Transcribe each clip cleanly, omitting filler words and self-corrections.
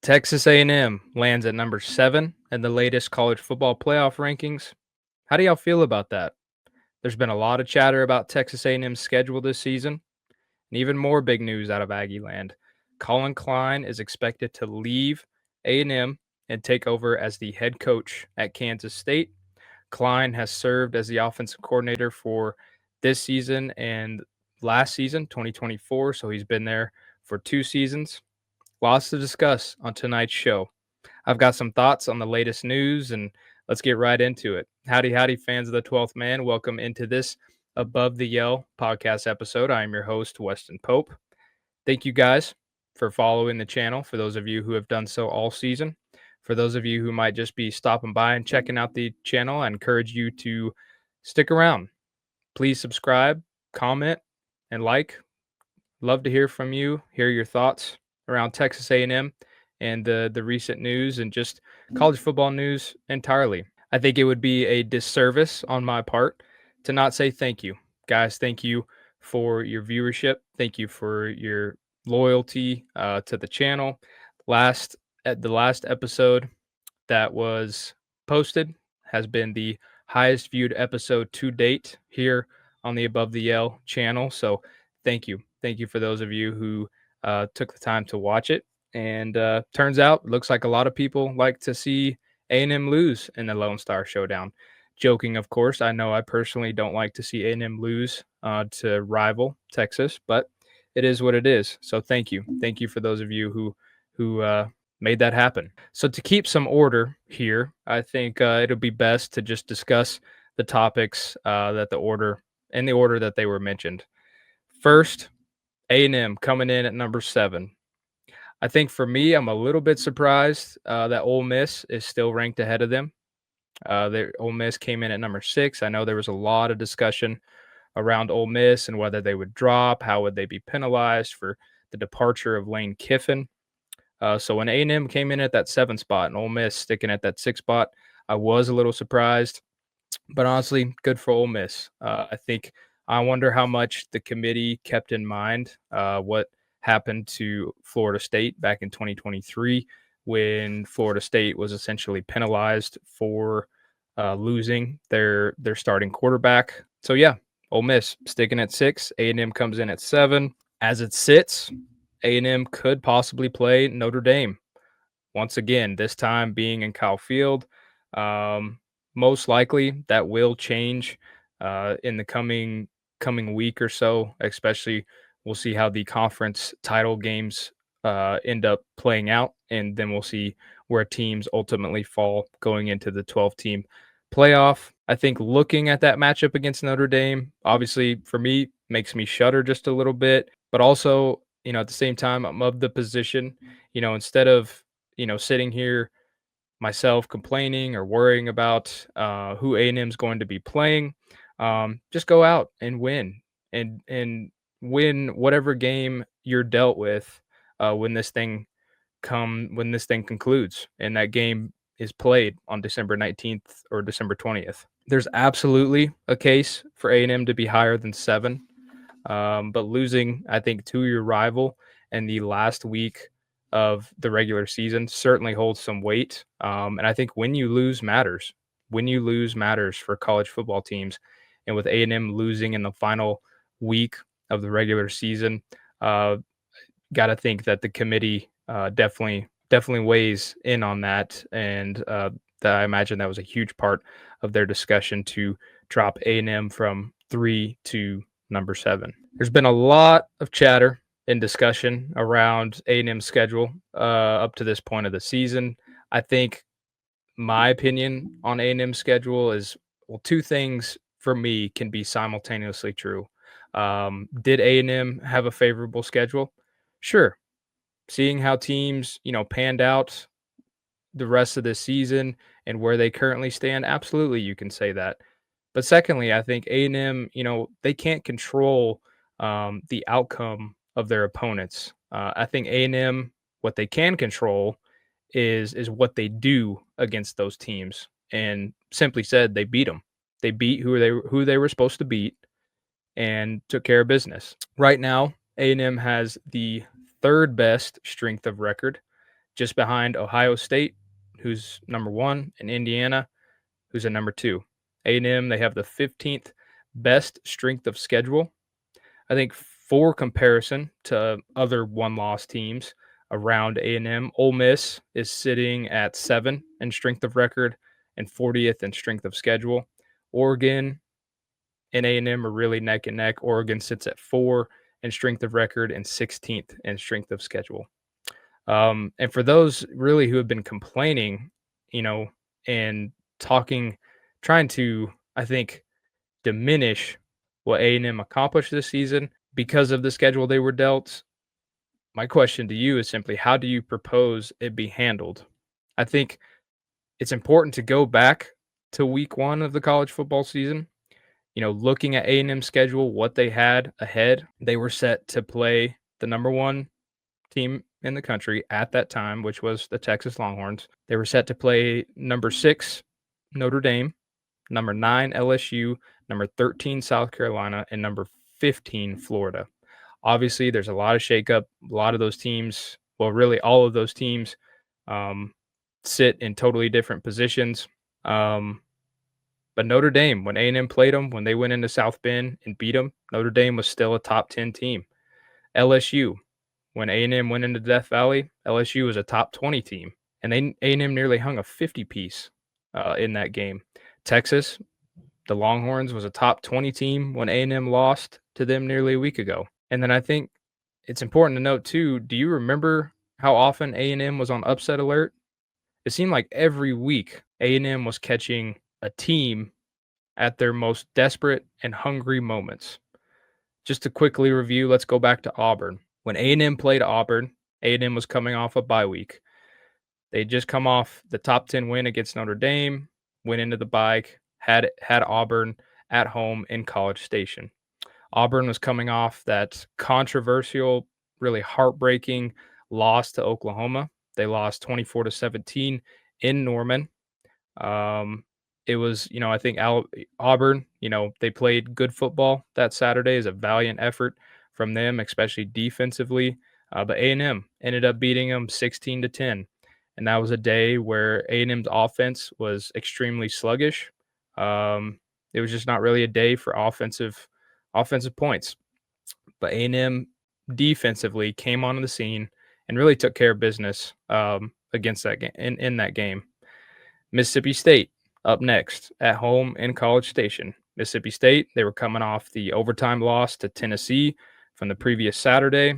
Texas A&M lands at number 7 in the latest college football playoff rankings. How do y'all feel about that? There's been a lot of chatter about Texas A&M's schedule this season, and even more big news out of Aggie land. Collin Klein is expected to leave A&M and take over as the head coach at Kansas State. Klein has served as the offensive coordinator for this season and last season, 2024, so he's been there for 2 seasons. Lots to discuss on tonight's show. I've got some thoughts on the latest news, and let's get right into it. Howdy, howdy, fans of the 12th Man. Welcome into this Above the Yell podcast episode. I am your host, Weston Pope. Thank you guys for following the channel, for those of you who have done so all season. For those of you who might just be stopping by and checking out the channel, I encourage you to stick around. Please subscribe, comment, and like. Love to hear from you, hear your thoughts around Texas A&M and the recent news and just college football news entirely. I think it would be a disservice on my part to not say thank you. Guys, thank you for your viewership. Thank you for your loyalty to the channel. The last episode that was posted has been the highest viewed episode to date here on the Above the Yell channel. So thank you. Thank you for those of you who took the time to watch it. And turns out, looks like a lot of people like to see A&M lose in the Lone Star Showdown. Joking, of course. I know I personally don't like to see A&M lose to rival Texas, but it is what it is. So thank you. Thank you for those of you who made that happen. So to keep some order here, I think it'll be best to just discuss the topics in the order that they were mentioned. First, A&M coming in at number 7. I think for me, I'm a little bit surprised that Ole Miss is still ranked ahead of them. Ole Miss came in at number 6. I know there was a lot of discussion around Ole Miss and whether they would drop, how would they be penalized for the departure of Lane Kiffin. So when A&M came in at that 7 spot and Ole Miss sticking at that 6 spot, I was a little surprised. But honestly, good for Ole Miss. I wonder how much the committee kept in mind what happened to Florida State back in 2023 when Florida State was essentially penalized for losing their starting quarterback. So yeah, Ole Miss sticking at 6. A&M comes in at 7. As it sits, A&M could possibly play Notre Dame once again. This time being in Kyle Field. Most likely that will change in the coming week or so, especially we'll see how the conference title games end up playing out, and then we'll see where teams ultimately fall going into the 12-team playoff. I think looking at that matchup against Notre Dame, obviously for me, makes me shudder just a little bit, but also, at the same time, I'm of the position, instead of, sitting here myself complaining or worrying about who A&M is going to be playing, just go out and win and win whatever game you're dealt with when this thing concludes and that game is played on December 19th or December 20th. There's absolutely a case for A&M to be higher than 7, but losing, I think, to your rival in the last week of the regular season certainly holds some weight. And I think when you lose matters. When you lose matters for college football teams. And with A&M losing in the final week of the regular season, got to think that the committee definitely weighs in on that. And I imagine that was a huge part of their discussion to drop A&M from 3 to number 7. There's been a lot of chatter in discussion around A&M's schedule up to this point of the season. I think my opinion on A&M's schedule is, well, 2 things for me can be simultaneously true. Did A&M have a favorable schedule? Sure. Seeing how teams, panned out the rest of the season and where they currently stand, absolutely you can say that. But secondly, I think A&M, they can't control the outcome of their opponents. I think A&M, what they can control is what they do against those teams. And simply said, they beat them. They beat who they were supposed to beat and took care of business. Right now, A&M has the 3rd best strength of record just behind Ohio State, who's number 1, and Indiana, who's at number 2. A&M, they have the 15th best strength of schedule. I think for comparison to other one-loss teams around A&M, Ole Miss is sitting at 7 in strength of record and 40th in strength of schedule. Oregon and A&M are really neck and neck. Oregon sits at 4 in strength of record and 16th in strength of schedule. And for those really who have been complaining, you know, and talking, trying to, I think, diminish what A&M accomplished this season because of the schedule they were dealt, my question to you is simply how do you propose it be handled? I think it's important to go back to week 1 of the college football season. Looking at A&M's schedule, what they had ahead, they were set to play the number 1 team in the country at that time, which was the Texas Longhorns. They were set to play number 6 Notre Dame, number 9 LSU, number 13 South Carolina, and number 15 Florida. Obviously, there's a lot of shakeup. A lot of those teams, well, really all of those teams, um, sit in totally different positions. But Notre Dame, when A&M played them, when they went into South Bend and beat them, Notre Dame was still a top 10 team. LSU, when A&M went into Death Valley, LSU was a top 20 team, and A&M nearly hung a 50 piece in that game. Texas, the Longhorns, was a top 20 team when A&M lost to them nearly a week ago. And then I think it's important to note too, do you remember how often A&M was on upset alert? It seemed like every week A&M was catching a team at their most desperate and hungry moments. Just to quickly review, let's go back to Auburn. When A&M played Auburn, A&M was coming off a bye week. They just come off the top 10 win against Notre Dame, went into the bye, had Auburn at home in College Station. Auburn was coming off that controversial, really heartbreaking loss to Oklahoma. They lost 24-17 in Norman. It was, I think Auburn, they played good football that Saturday. Is a valiant effort from them, especially defensively. But A&M ended up beating them 16-10, and that was a day where A&M's offense was extremely sluggish. It was just not really a day for offensive points. But A&M defensively came onto the scene and really took care of business against that game in that game. Mississippi State up next at home in College Station. Mississippi State, they were coming off the overtime loss to Tennessee from the previous Saturday.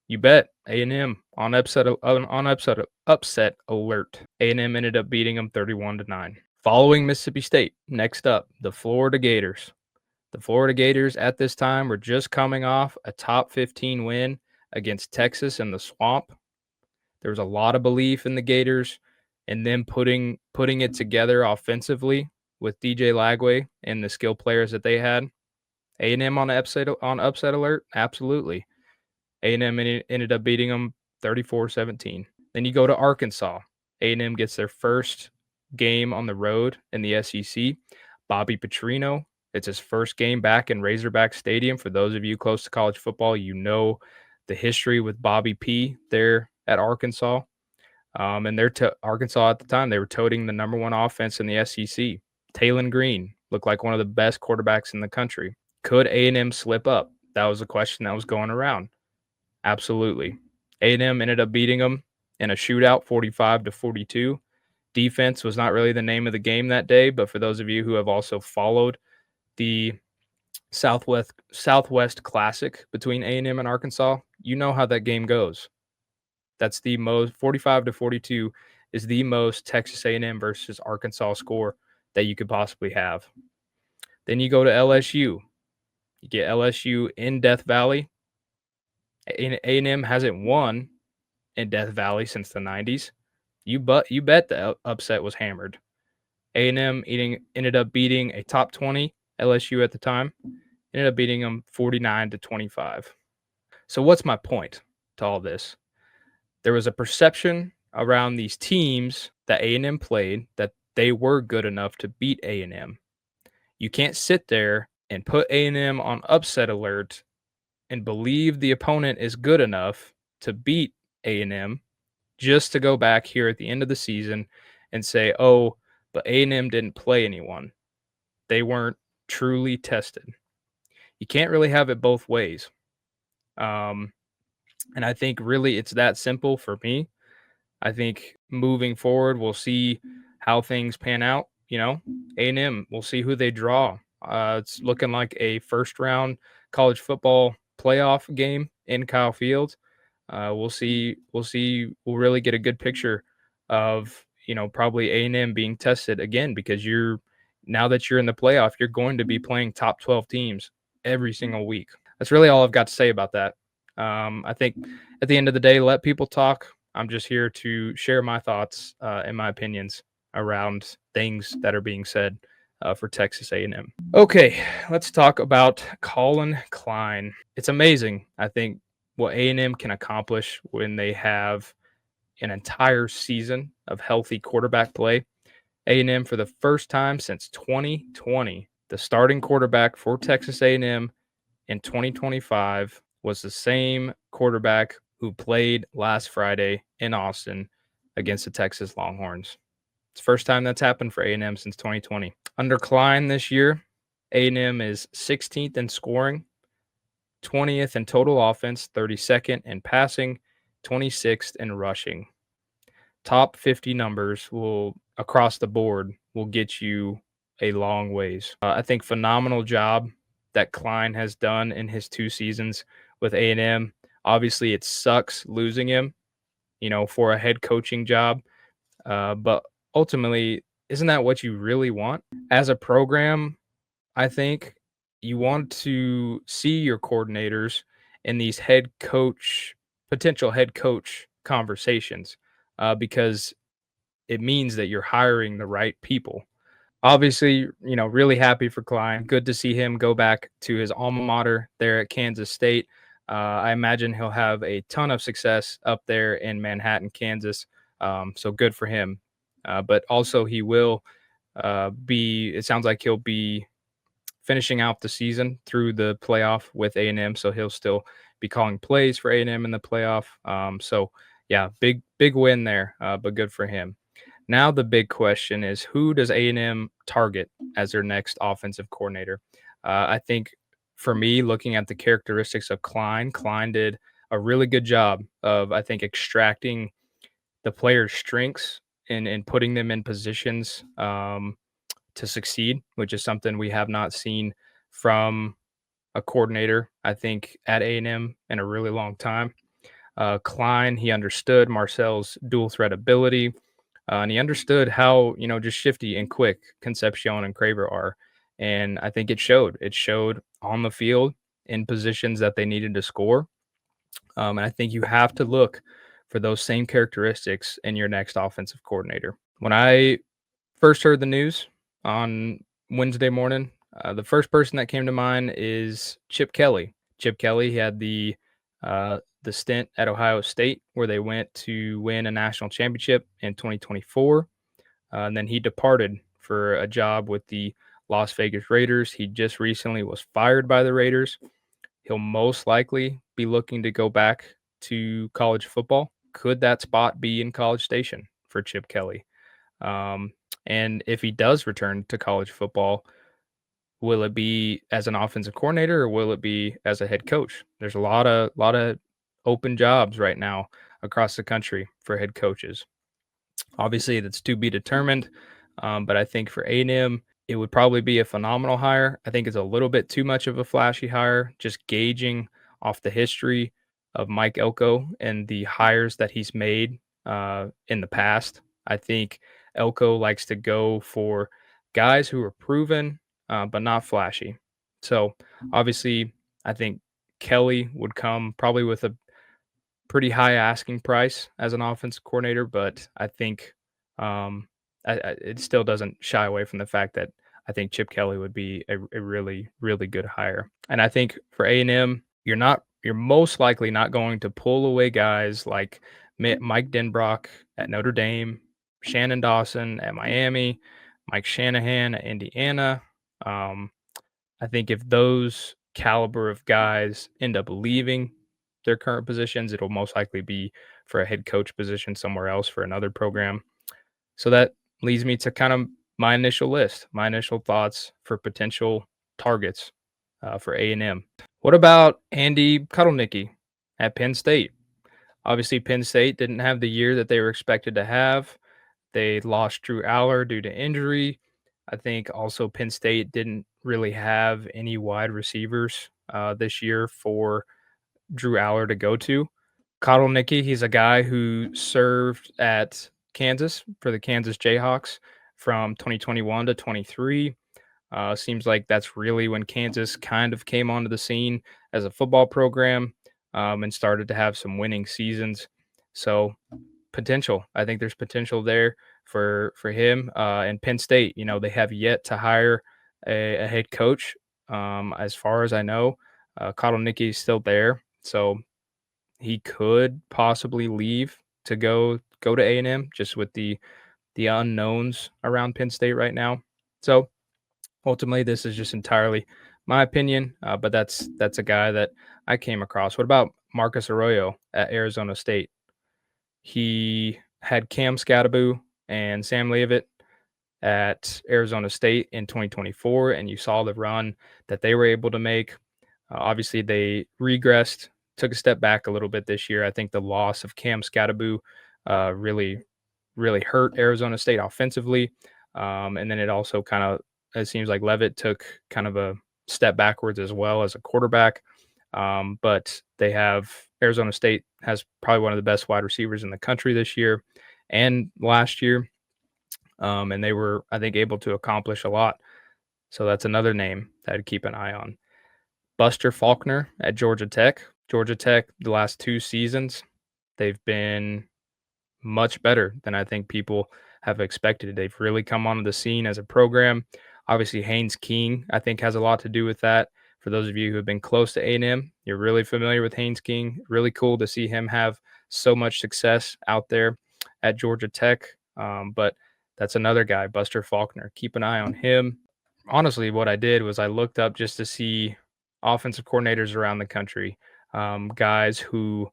You bet A&M on upset alert. A&M ended up beating them 31-9. Following Mississippi State, next up, the Florida Gators. The Florida Gators at this time were just coming off a top 15 win against Texas in the Swamp. There was a lot of belief in the Gators and them putting it together offensively with DJ Lagway and the skill players that they had. A&M on upset alert, absolutely. A&M ended up beating them 34-17. Then you go to Arkansas. A&M gets their first game on the road in the SEC. Bobby Petrino, it's his first game back in Razorback Stadium. For those of you close to college football, you know the history with Bobby P there at Arkansas. And Arkansas at the time, they were toting the number 1 offense in the SEC. Talon Green looked like one of the best quarterbacks in the country. Could A&M slip up? That was a question that was going around. Absolutely. A&M ended up beating them in a shootout, 45-42. Defense was not really the name of the game that day, but for those of you who have also followed the Southwest Classic between A&M and Arkansas, you know how that game goes. That's the most 45-42 is the most Texas A&M versus Arkansas score that you could possibly have. Then you go to LSU. You get LSU in Death Valley. A&M hasn't won in Death Valley since the 90s. You bet the upset was hammered. A&M ended up beating a top 20 LSU at the time. Ended up beating them 49-25. So what's my point to all this? There was a perception around these teams that A&M played that they were good enough to beat A&M. You can't sit there and put A&M on upset alert and believe the opponent is good enough to beat A&M just to go back here at the end of the season and say, "Oh, but A&M didn't play anyone. They weren't truly tested." You can't really have it both ways. Um, and I think really it's that simple for me. I think moving forward, we'll see how things pan out. A&M, we'll see who they draw. It's looking like a first round college football playoff game in Kyle Field. We'll see. We'll see. We'll really get a good picture of probably A&M being tested again because you're now that you're in the playoff, you're going to be playing top 12 teams every single week. That's really all I've got to say about that. I think at the end of the day, let people talk. I'm just here to share my thoughts and my opinions around things that are being said for Texas A&M. Okay, let's talk about Collin Klein. It's amazing, I think, what A&M can accomplish when they have an entire season of healthy quarterback play. A&M for the first time since 2020, the starting quarterback for Texas A&M in 2025 was the same quarterback who played last Friday in Austin against the Texas Longhorns. It's the first time that's happened for A&M since 2020. Under Klein this year, A&M is 16th in scoring, 20th in total offense, 32nd in passing, 26th in rushing. Top 50 numbers will across the board will get you a long ways. I think phenomenal job that Klein has done in his 2 seasons with A&M. Obviously, it sucks losing him, for a head coaching job. But ultimately, isn't that what you really want as a program? I think you want to see your coordinators in these potential head coach conversations, because it means that you're hiring the right people. Obviously, really happy for Klein. Good to see him go back to his alma mater there at Kansas State. I imagine he'll have a ton of success up there in Manhattan, Kansas. So good for him. But also, he will it sounds like he'll be finishing out the season through the playoff with A&M. So he'll still be calling plays for A&M in the playoff. So, yeah, big win there, but good for him. Now the big question is, who does A&M target as their next offensive coordinator? I think for me, looking at the characteristics of Klein did a really good job of, I think, extracting the players' strengths and putting them in positions to succeed, which is something we have not seen from a coordinator, I think, at A&M in a really long time. Klein, he understood Marcel's dual threat ability, and he understood how just shifty and quick Concepcion and Craver are, and I think it showed. It showed on the field in positions that they needed to score, and I think you have to look for those same characteristics in your next offensive coordinator. When I first heard the news on Wednesday morning, the first person that came to mind is Chip Kelly. Chip Kelly, he had the stint at Ohio State where they went to win a national championship in 2024. And then he departed for a job with the Las Vegas Raiders. He just recently was fired by the Raiders. He'll most likely be looking to go back to college football. Could that spot be in College Station for Chip Kelly? Um, and if he does return to college football, will it be as an offensive coordinator or will it be as a head coach? There's a lot of open jobs right now across the country for head coaches. Obviously, that's to be determined, but I think for A&M, it would probably be a phenomenal hire. I think it's a little bit too much of a flashy hire, just gauging off the history of Mike Elko and the hires that he's made in the past. I think Elko likes to go for guys who are proven, but not flashy. So obviously, I think Kelly would come probably with a pretty high asking price as an offensive coordinator, but I think it still doesn't shy away from the fact that I think Chip Kelly would be a really, really good hire. And I think for A&M, you're most likely not going to pull away guys like Mike Denbrock at Notre Dame, Shannon Dawson at Miami, Mike Shanahan at Indiana. Um, I think if those caliber of guys end up leaving their current positions, it'll most likely be for a head coach position somewhere else for another program. So that leads me to kind of my initial list, my initial thoughts for potential targets for A&M. What about Andy Kuttlenicki at Penn State? Obviously, Penn State didn't have the year that they were expected to have. They lost Drew Aller due to injury. I think also Penn State didn't really have any wide receivers this year for Drew Aller to go to. Kotelnicki, he's a guy who served at Kansas for the Kansas Jayhawks from 2021 to 23. Seems like that's really when Kansas kind of came onto the scene as a football program and started to have some winning seasons. So potential, I think there's potential there for him and Penn State. You know, they have yet to hire a head coach, as far as I know. Kotelnicki is still there, so he could possibly leave to go to A&M just with the unknowns around Penn State right now. So ultimately, this is just entirely my opinion, but that's a guy that I came across. What about Marcus Arroyo at Arizona State? He had Cam Scattaboo and Sam Leavitt at Arizona State in 2024, and you saw the run that they were able to make. Obviously, they regressed, took a step back a little bit this year. I think the loss of Cam Scattaboo really hurt Arizona State offensively, and then it also kind of it seems like Levitt took kind of a step backwards as well as a quarterback. But they have Arizona State has probably one of the best wide receivers in the country this year and last year. And they were, I think, able to accomplish a lot. So that's another name that I'd keep an eye on. Buster Faulkner at Georgia Tech. Georgia Tech, the last 2 seasons, they've been much better than I think people have expected. They've really come onto the scene as a program. Obviously, Haynes King, I think, has a lot to do with that. For those of you who have been close to A&M, you're really familiar with Haynes King. Really cool to see him have so much success out there at Georgia Tech. But that's another guy, Buster Faulkner. Keep an eye on him. Honestly, what I did was I looked up just to see offensive coordinators around the country, guys who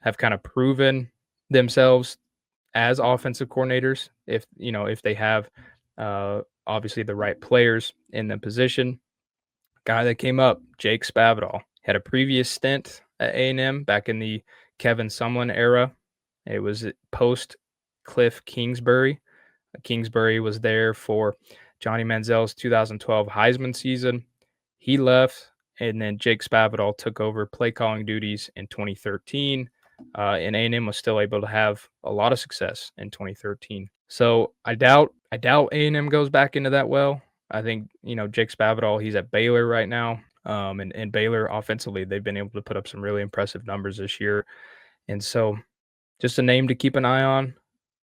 have kind of proven themselves as offensive coordinators if they have obviously the right players in the position. Guy that came up, Jake Spavital, had a previous stint at A&M back in the Kevin Sumlin era. It was post Cliff Kingsbury. Kingsbury was there for Johnny Manziel's 2012 Heisman season. He left, and then Jake Spavital took over play calling duties in 2013. And A&M was still able to have a lot of success in 2013. So I doubt A&M goes back into that well. I think Jake Spavital, he's at Baylor right now, and Baylor offensively they've been able to put up some really impressive numbers this year, and so just a name to keep an eye on.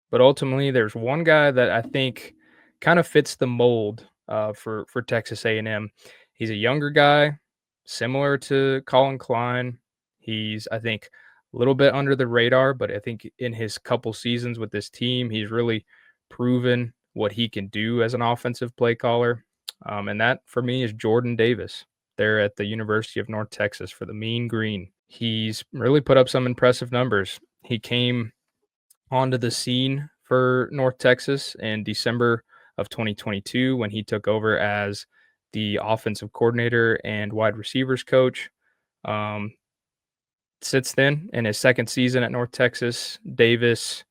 But ultimately, there's one guy that I think kind of fits the mold for Texas A&M. He's a younger guy, similar to Collin Klein. He's, I think, a little bit under the radar, but I think in his couple seasons with this team, he's really proven what he can do as an offensive play caller. And that, for me, is Jordan Davis there at the University of North Texas for the Mean Green. He's really put up some impressive numbers. He came onto the scene for North Texas in December of 2022 when he took over as the offensive coordinator and wide receivers coach. Um, Since then, in his second season at North Texas, Davis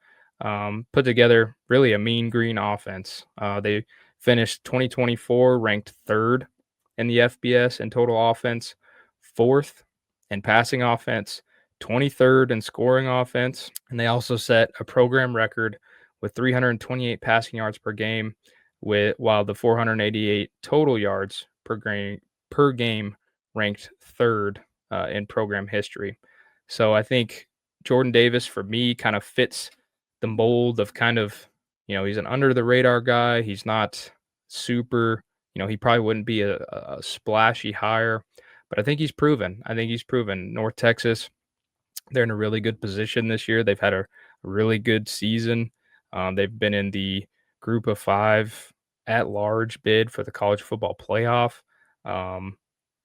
put together really a mean green offense. They finished 2024 ranked third in the FBS in total offense, fourth in passing offense, 23rd in scoring offense, and they also set a program record with 328 passing yards per game, while the 488 total yards per game ranked third in program history. So I think Jordan Davis for me kind of fits the mold of kind of, he's an under the radar guy. He's not super, he probably wouldn't be a splashy hire, but I think he's proven. North Texas, they're in a really good position this year. They've had a really good season. They've been in the group of five at large bid for the college football playoff. And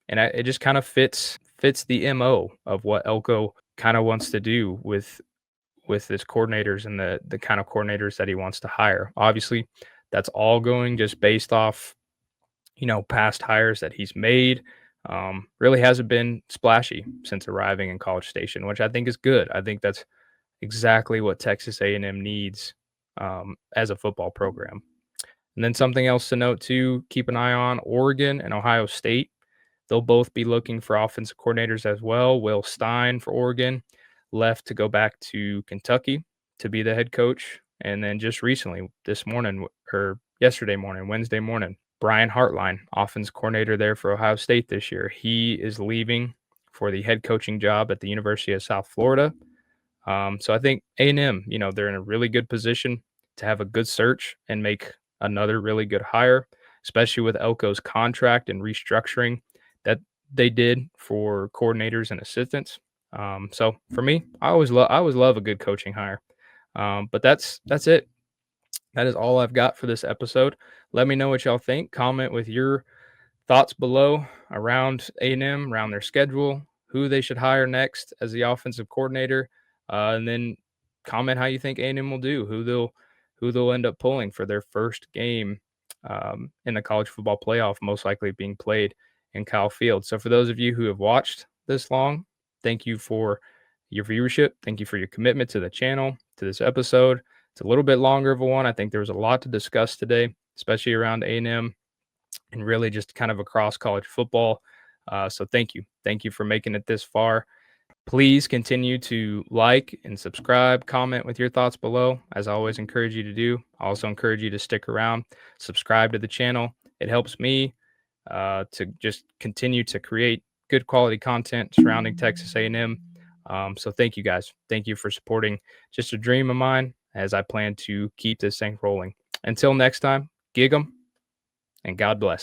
it just kind of fits the MO of what Elko kind of wants to do with with his coordinators and the kind of coordinators that he wants to hire. Obviously, that's all going just based off, past hires that he's made. Really hasn't been splashy since arriving in College Station, which I think is good. I think that's exactly what Texas A&M needs as a football program. And then something else to note too, keep an eye on Oregon and Ohio State. They'll both be looking for offensive coordinators as well. Will Stein for Oregon left to go back to Kentucky to be the head coach. And then just recently, this morning or yesterday morning, Wednesday morning, Brian Hartline, offense coordinator there for Ohio State this year, he is leaving for the head coaching job at the University of South Florida. So I think A&M, they're in a really good position to have a good search and make another really good hire, especially with Elko's contract and restructuring that they did for coordinators and assistants. So for me, I always love a good coaching hire. But that's it. That is all I've got for this episode. Let me know what y'all think. Comment with your thoughts below around A&M, around their schedule, who they should hire next as the offensive coordinator, and then comment how you think A&M will do, who they'll end up pulling for their first game in the college football playoff, most likely being played in Kyle Field. So for those of you who have watched this long, thank you for your viewership. Thank you for your commitment to the channel, to this episode. It's a little bit longer of a one. I think there was a lot to discuss today, especially around A&M and really just kind of across college football. So thank you. Thank you for making it this far. Please continue to like and subscribe, comment with your thoughts below. As I always encourage you to do. I also encourage you to stick around, subscribe to the channel. It helps me to just continue to create good quality content surrounding Texas A&M. So thank you guys. Thank you for supporting just a dream of mine as I plan to keep this thing rolling. Until next time, gig 'em and God bless.